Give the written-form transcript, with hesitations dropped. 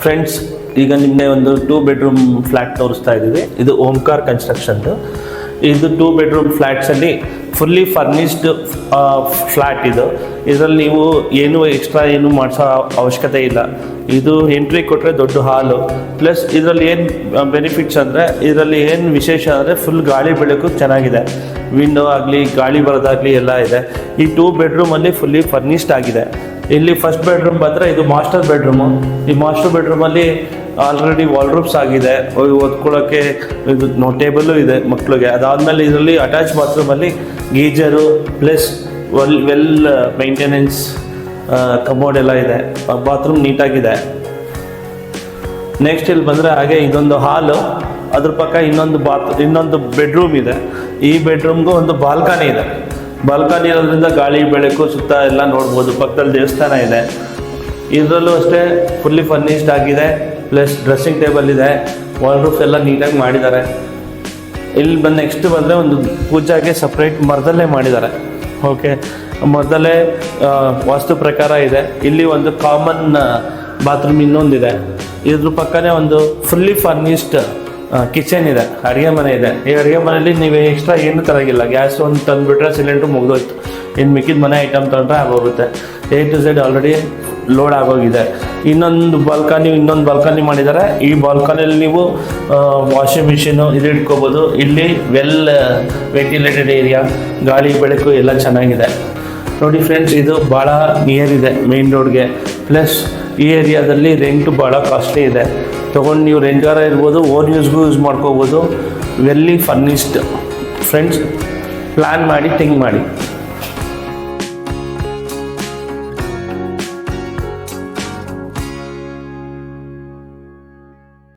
Friends, ಈಗ ನಿನ್ನೆ ಒಂದು 2 ಬೆಡ್ರೂಮ್ ಫ್ಲ್ಯಾಟ್ ತೋರಿಸ್ತಾ ಇದ್ದೀವಿ. ಇದು ಓಂಕಾರ್ ಕನ್ಸ್ಟ್ರಕ್ಷನ್ದು. ಇದು 2 ಬೆಡ್ರೂಮ್ ಫ್ಲ್ಯಾಟ್ಸಲ್ಲಿ ಫುಲ್ಲಿ ಫರ್ನಿಶ್ಡ್ ಫ್ಲ್ಯಾಟ್ ಇದು. ಇದರಲ್ಲಿ ನೀವು ಏನು ಎಕ್ಸ್ಟ್ರಾ ಏನು ಮಾಡಿಸೋ ಅವಶ್ಯಕತೆ ಇಲ್ಲ. ಇದು ಎಂಟ್ರಿ ಕೊಟ್ಟರೆ ದೊಡ್ಡ ಹಾಲು. ಪ್ಲಸ್ ಇದರಲ್ಲಿ ಏನು ಬೆನಿಫಿಟ್ಸ್ ಅಂದರೆ, ಇದರಲ್ಲಿ ಏನು ವಿಶೇಷ ಅಂದರೆ ಫುಲ್ ಗಾಳಿ ಬೆಳಕು ಚೆನ್ನಾಗಿದೆ. ವಿಂಡೋ ಆಗಲಿ ಗಾಳಿ ಬರೋದಾಗಲಿ ಎಲ್ಲ ಇದೆ. ಈ 2 ಬೆಡ್ರೂಮಲ್ಲಿ ಫುಲ್ಲಿ ಫರ್ನಿಶ್ಡ್ ಆಗಿದೆ. ಇಲ್ಲಿ ಫಸ್ಟ್ ಬೆಡ್ರೂಮ್ ಬಂದರೆ ಇದು ಮಾಸ್ಟರ್ ಬೆಡ್ರೂಮು. ಈ ಮಾಸ್ಟರ್ ಬೆಡ್ರೂಮಲ್ಲಿ ಆಲ್ರೆಡಿ ವಾಲ್ರೂಮ್ಸ್ ಆಗಿದೆ, ಓದ್ಕೊಳ್ಳೋಕ್ಕೆ ಇದು ಟೇಬಲ್ಲು ಇದೆ ಮಕ್ಕಳಿಗೆ. ಅದಾದಮೇಲೆ ಇದರಲ್ಲಿ ಅಟ್ಯಾಚ್ ಬಾತ್ರೂಮಲ್ಲಿ geyser plus well maintenance cupboard ಎಲ್ಲ ಇದೆ. ಬಾತ್ರೂಮ್ ನೀಟಾಗಿದೆ. ನೆಕ್ಸ್ಟ್ ಇಲ್ಲಿ ಬಂದರೆ ಹಾಗೆ ಇದೊಂದು ಹಾಲು, ಅದ್ರ ಪಕ್ಕ ಇನ್ನೊಂದು ಬೆಡ್ರೂಮ್ ಇದೆ. ಈ ಬೆಡ್ರೂಮ್ಗೂ ಒಂದು ಬಾಲ್ಕನಿ ಇದೆ. ಬಾಲ್ಕನಿ ಇರೋದ್ರಿಂದ ಗಾಳಿ ಬೆಳಕು ಸುತ್ತ ಎಲ್ಲ ನೋಡ್ಬೋದು. ಪಕ್ಕದಲ್ಲಿ ದೇವಸ್ಥಾನ ಇದೆ. ಇದರಲ್ಲೂ ಅಷ್ಟೇ ಫುಲ್ಲಿ ಫರ್ನಿಶ್ಡ್ ಆಗಿದೆ. ಪ್ಲಸ್ ಡ್ರೆಸ್ಸಿಂಗ್ ಟೇಬಲ್ ಇದೆ. ವಾಲ್ರೂಫ್ ಎಲ್ಲ ನೀಟಾಗಿ ಮಾಡಿದ್ದಾರೆ. ಇಲ್ಲಿ ನೆಕ್ಸ್ಟ್ ಬಂದರೆ ಒಂದು ಪೂಜಾಗೆ ಸಪ್ರೇಟ್ ಮರದಲ್ಲೇ ಮಾಡಿದ್ದಾರೆ. ಓಕೆ, ಮರದಲ್ಲೇ ವಾಸ್ತು ಪ್ರಕಾರ ಇದೆ. ಇಲ್ಲಿ ಒಂದು ಕಾಮನ್ ಬಾತ್ರೂಮ್ ಇನ್ನೊಂದಿದೆ. ಇದ್ರ ಪಕ್ಕನೇ ಒಂದು ಫುಲ್ಲಿ ಫರ್ನಿಶ್ಡ್ ಕಿಚನ್ ಇದೆ, ಅಡುಗೆ ಮನೆ ಇದೆ. ಈ ಅಡುಗೆ ಮನೆಯಲ್ಲಿ ನೀವು ಎಕ್ಸ್ಟ್ರಾ ಏನು ತರೋಗಿಲ್ಲ. ಗ್ಯಾಸ್ ಒಂದು ತಂದುಬಿಟ್ರೆ ಸಿಲಿಂಡ್ರು ಮುಗಿದೋಯ್ತು. ಇನ್ನು ಮಿಕ್ಕಿದ ಮನೆ ಐಟಮ್ ತೊಗೊಂಡ್ರೆ ಆಗೋಗುತ್ತೆ. A to Z already load ಆಗೋಗಿದೆ. ಇನ್ನೊಂದು ಬಾಲ್ಕನಿ ಮಾಡಿದ್ದಾರೆ. ಈ ಬಾಲ್ಕನಿಯಲ್ಲಿ ನೀವು ವಾಷಿಂಗ್ ಮಿಷಿನು ಇದು ಇಟ್ಕೋಬೋದು. ಇಲ್ಲಿ ವೆಲ್ ವೆಂಟಿಲೇಟೆಡ್ ಏರಿಯಾ, ಗಾಳಿ ಬೆಳಕು ಎಲ್ಲ ಚೆನ್ನಾಗಿದೆ. ನೋಡಿ ಫ್ರೆಂಡ್ಸ್, ಇದು ಭಾಳ ನಿಯರ್ ಇದೆ ಮೇನ್ ರೋಡ್ಗೆ. ಪ್ಲಸ್ ಈ ಏರಿಯಾದಲ್ಲಿ ರೆಂಟು ಭಾಳ ಕಾಸ್ಟ್ಲಿ ಇದೆ. ತೊಗೊಂಡು ನೀವು ರೆಂಟಾರ ಇರ್ಬೋದು, ಓನ್ ಯೂಸ್ಗೂ ಯೂಸ್ ಮಾಡ್ಕೋಬೋದು. Willey furnished. ಫ್ರೆಂಡ್ಸ್, ಪ್ಲ್ಯಾನ್ ಮಾಡಿ ಥಿಂಕ್ ಮಾಡಿ.